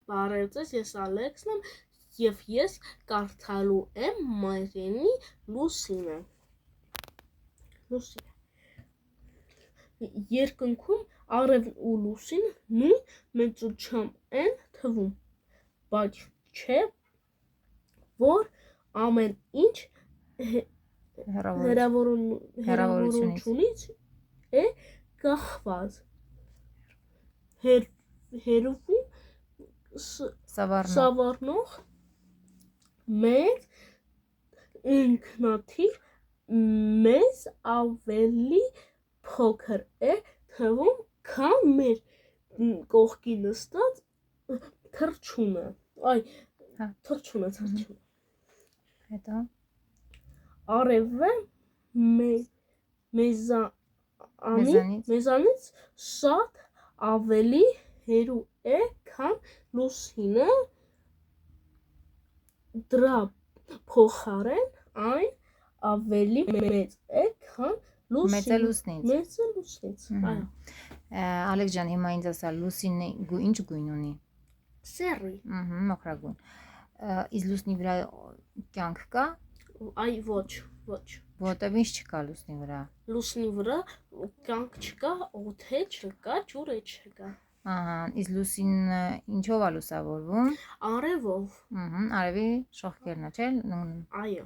Բարև ձեզ, ես Ալեքսն եմ և ես կարդալու եմ մայրենի Լուսինը։ Երկնքում արևն ու լուսինը նույն մեծությամբ են թվում, բայց չէ, որ ամեն ինչ հեռավորությունից է կախված։ Հեռվում սավառնող մեր ինքնաթիռ մեզ ավելի փոքր է թվում, քան մեր կողքի նստած թռչունը։ Հետո Արևը մեզանից շատ ավելի հեռու է, քան լուսինը, դրա փոխարեն այն ավելի մեծ է, քան լուսինից։ Ալեքս ջան, հիմա ինձ ասա, լուսինը ինչ գույն ունի։ Սեռի։ Մոխրագույն։ Իսկ լուսնի վրա կյանք կա։ Այ ոչ։ Որտեվ ինչ չկա լուսնի վրա։ Լուսնի վրա կյանք չկա, օդ չկա, ջուր չկա։ Իսկ լուսինը ինչով է լուսավորվում։ Արևով։ Արևի շողքերն է, չէ՞։ Այո։